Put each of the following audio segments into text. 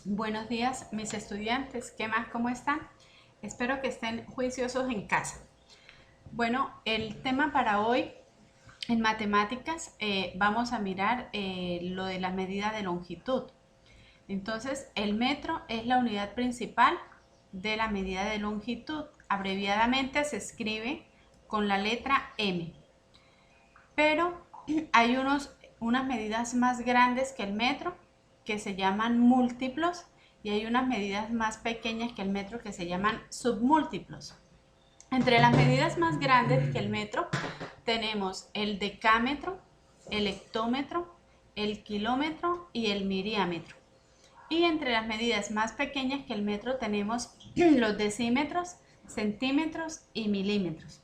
Buenos días, mis estudiantes. ¿Qué más? ¿Cómo están? Espero que estén juiciosos en casa. Bueno, el tema para hoy en matemáticas vamos a mirar lo de la medida de longitud. Entonces, el metro es la unidad principal de la medida de longitud. Abreviadamente se escribe con la letra M. Pero hay unas medidas más grandes que el metro que se llaman múltiplos y hay unas medidas más pequeñas que el metro que se llaman submúltiplos. Entre las medidas más grandes que el metro tenemos el decámetro, el hectómetro, el kilómetro y el miriámetro. Y entre las medidas más pequeñas que el metro tenemos los decímetros, centímetros y milímetros.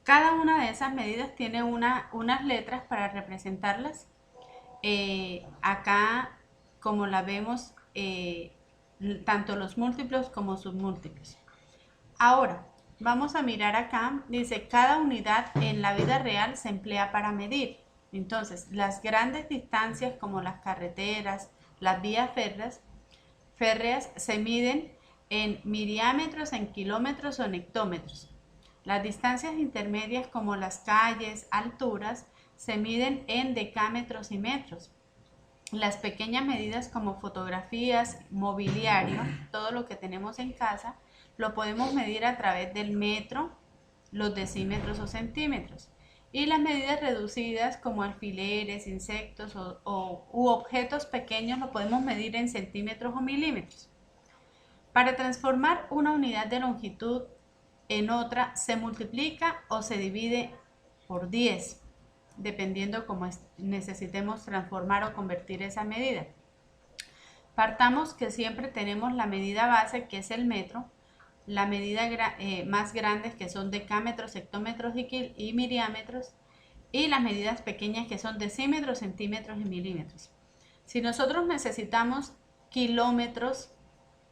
Cada una de esas medidas tiene unas letras para representarlas. Acá, como la vemos, tanto los múltiplos como submúltiplos. Ahora, vamos a mirar acá. Dice, cada unidad en la vida real se emplea para medir. Entonces, las grandes distancias como las carreteras, las vías férreas se miden en miriámetros, en kilómetros o en hectómetros. Las distancias intermedias como las calles, alturas, se miden en decámetros y metros. Las pequeñas medidas como fotografías, mobiliario, todo lo que tenemos en casa, lo podemos medir a través del metro, los decímetros o centímetros. Y las medidas reducidas como alfileres, insectos u objetos pequeños lo podemos medir en centímetros o milímetros. Para transformar una unidad de longitud en otra, se multiplica o se divide por 10, dependiendo cómo necesitemos transformar o convertir esa medida. Partamos que siempre tenemos la medida base, que es el metro, la medida más grandes, que son decámetros, hectómetros y miriámetros, y las medidas pequeñas, que son decímetros, centímetros y milímetros. Si nosotros necesitamos kilómetros,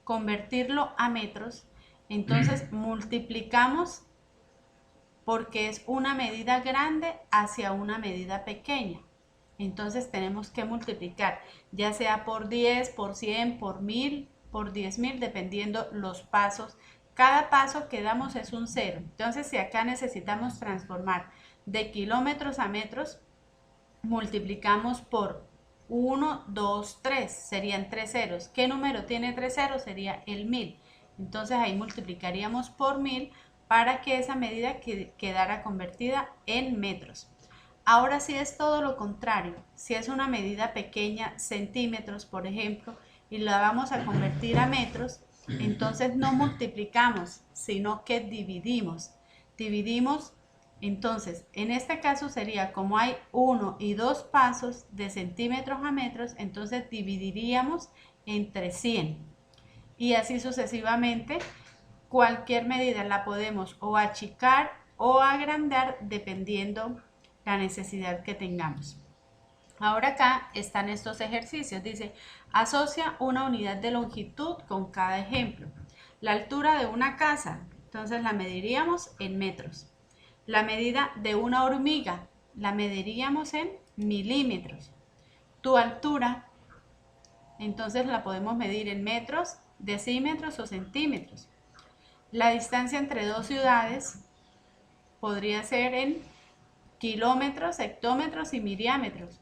convertirlo a metros, entonces multiplicamos porque es una medida grande hacia una medida pequeña. Entonces tenemos que multiplicar, ya sea por 10, por 100, por 1000, por 10.000, dependiendo los pasos. Cada paso que damos es un cero. Entonces, si acá necesitamos transformar de kilómetros a metros, multiplicamos por 1, 2, 3, serían 3 ceros. ¿Qué número tiene 3 ceros? Sería el 1000. Entonces ahí multiplicaríamos por 1000 para que esa medida quedara convertida en metros. Ahora si es todo lo contrario, si es una medida pequeña, centímetros por ejemplo, y la vamos a convertir a metros, entonces no multiplicamos, sino que dividimos. Dividimos, entonces, en este caso sería como hay 1 y 2 pasos de centímetros a metros, entonces dividiríamos entre 100. Y así sucesivamente, cualquier medida la podemos o achicar o agrandar dependiendo la necesidad que tengamos. Ahora acá están estos ejercicios. Dice, asocia una unidad de longitud con cada ejemplo. La altura de una casa, entonces la mediríamos en metros. La medida de una hormiga, la mediríamos en milímetros. Tu altura, entonces la podemos medir en metros, decímetros o centímetros. La distancia entre dos ciudades podría ser en kilómetros, hectómetros y miriámetros.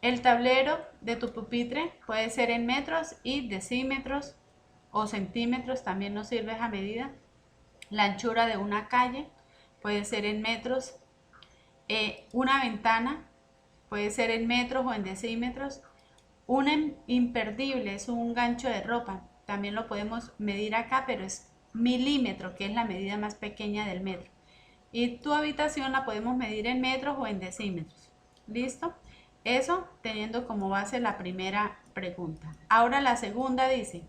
El tablero de tu pupitre puede ser en metros y decímetros o centímetros, también nos sirve esa medida. La anchura de una calle puede ser en metros. Una ventana puede ser en metros o en decímetros. Un imperdible es un gancho de ropa, también lo podemos medir acá, pero es milímetro, que es la medida más pequeña del metro. Y tu habitación la podemos medir en metros o en decímetros. ¿Listo? Eso teniendo como base la primera pregunta. Ahora la segunda dice,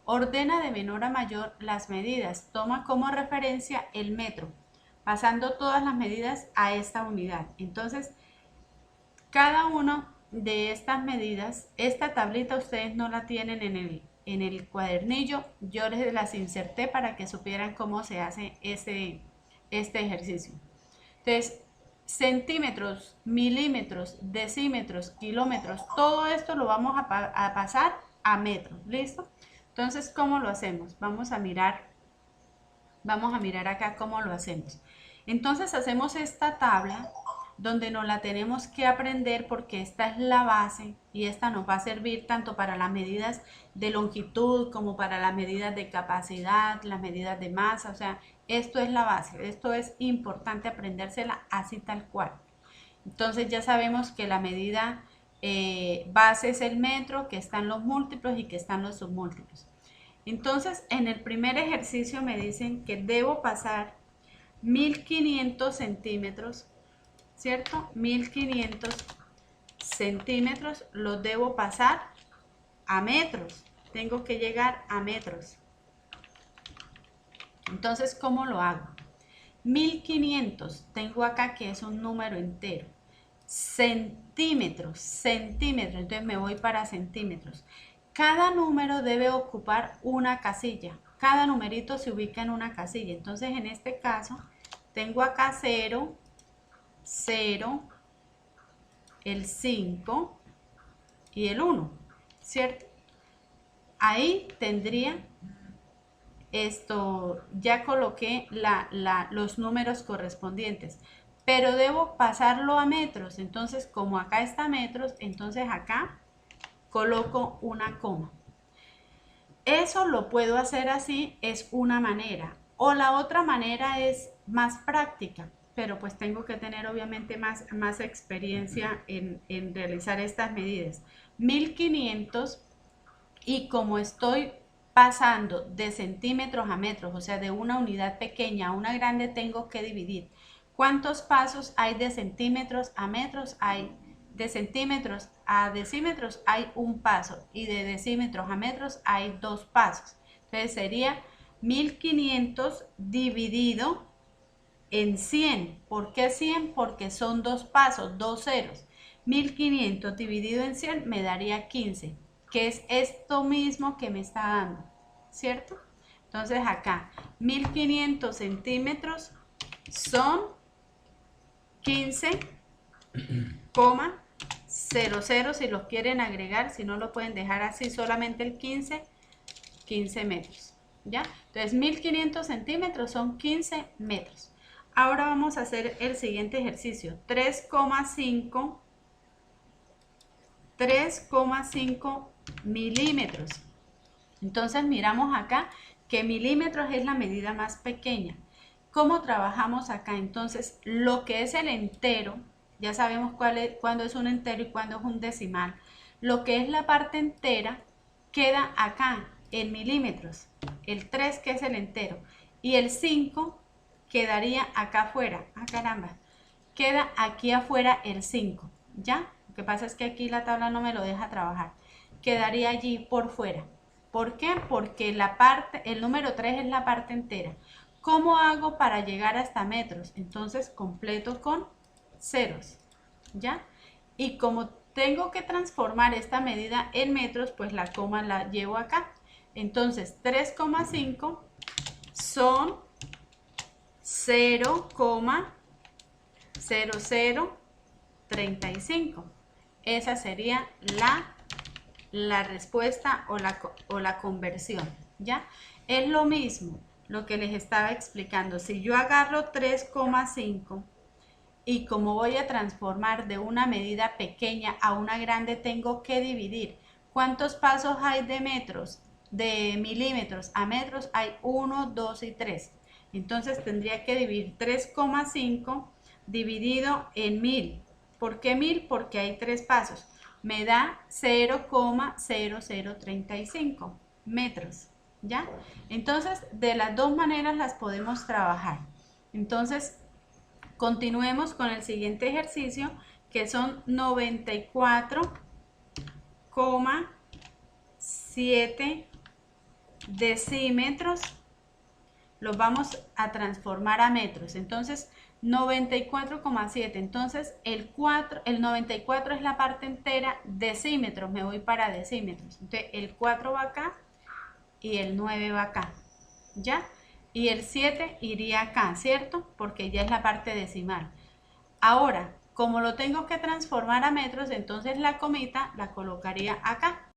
ordena de menor a mayor las medidas. Toma como referencia el metro, pasando todas las medidas a esta unidad. Entonces, cada uno de estas medidas, esta tablita ustedes no la tienen en el cuadernillo, yo les las inserté para que supieran cómo se hace este ejercicio. Entonces, centímetros, milímetros, decímetros, kilómetros, todo esto lo vamos a pasar a metros. ¿Listo? Entonces, ¿cómo lo hacemos? Vamos a mirar acá cómo lo hacemos. Entonces hacemos esta tabla donde nos la tenemos que aprender porque esta es la base y esta nos va a servir tanto para las medidas de longitud como para las medidas de capacidad, las medidas de masa, o sea, esto es la base, esto es importante aprendérsela así tal cual. Entonces ya sabemos que la medida base es el metro, que están los múltiplos y que están los submúltiplos. Entonces en el primer ejercicio me dicen que debo pasar 1500 centímetros, ¿cierto? 1500 centímetros los debo pasar a metros. Tengo que llegar a metros. Entonces, ¿cómo lo hago? 1500, tengo acá que es un número entero. Centímetros, centímetros, entonces me voy para centímetros. Cada número debe ocupar una casilla. Cada numerito se ubica en una casilla. Entonces, en este caso, tengo acá 0, 0, el 5 y el 1, ¿cierto? Ahí tendría esto, ya coloqué los números correspondientes, pero debo pasarlo a metros. Entonces, como acá está metros, entonces acá coloco una coma. Eso lo puedo hacer así, es una manera. O la otra manera es más práctica, pero pues tengo que tener obviamente más experiencia en realizar estas medidas. 1500, y como estoy pasando de centímetros a metros, o sea, de una unidad pequeña a una grande, tengo que dividir. ¿Cuántos pasos hay de centímetros a metros? Hay de centímetros a decímetros hay un paso y de decímetros a metros hay 2 pasos. Entonces sería 1500 dividido en 100. ¿Por qué 100? Porque son 2 pasos, 2 ceros. 1500 dividido en 100 me daría 15, que es esto mismo que me está dando, ¿cierto? Entonces acá 1500 centímetros son 15,00 si los quieren agregar, si no lo pueden dejar así solamente el 15 metros, ¿ya? Entonces 1500 centímetros son 15 metros. Ahora vamos a hacer el siguiente ejercicio, 3,5 milímetros. Entonces miramos acá que milímetros es la medida más pequeña. ¿Cómo trabajamos acá? Entonces lo que es el entero, ya sabemos cuándo es un entero y cuándo es un decimal. Lo que es la parte entera queda acá en milímetros, el 3 que es el entero y el 5 quedaría acá afuera. Ah, caramba, queda aquí afuera el 5, ¿ya? Lo que pasa es que aquí la tabla no me lo deja trabajar. Quedaría allí por fuera. ¿Por qué? Porque el número 3 es la parte entera. ¿Cómo hago para llegar hasta metros? Entonces completo con ceros, ¿ya? Y como tengo que transformar esta medida en metros, pues la coma la llevo acá. Entonces 3,5 son 0,0035. Esa sería la respuesta o la conversión, ¿ya? Es lo mismo lo que les estaba explicando. Si yo agarro 3,5 y como voy a transformar de una medida pequeña a una grande, tengo que dividir. ¿Cuántos pasos hay de metros? De milímetros a metros hay 1, 2 y 3. Entonces tendría que dividir 3,5 dividido en 1000. ¿Por qué 1000? Porque hay 3 pasos. Me da 0,0035 metros, ¿ya? Entonces, de las dos maneras las podemos trabajar. Entonces, continuemos con el siguiente ejercicio, que son 94,7 decímetros. Los vamos a transformar a metros. Entonces, 94,7. Entonces, el 94 es la parte entera. Decímetros, me voy para decímetros. Entonces, el 4 va acá y el 9 va acá, ¿ya? Y el 7 iría acá, ¿cierto? Porque ya es la parte decimal. Ahora, como lo tengo que transformar a metros, entonces la comita la colocaría acá.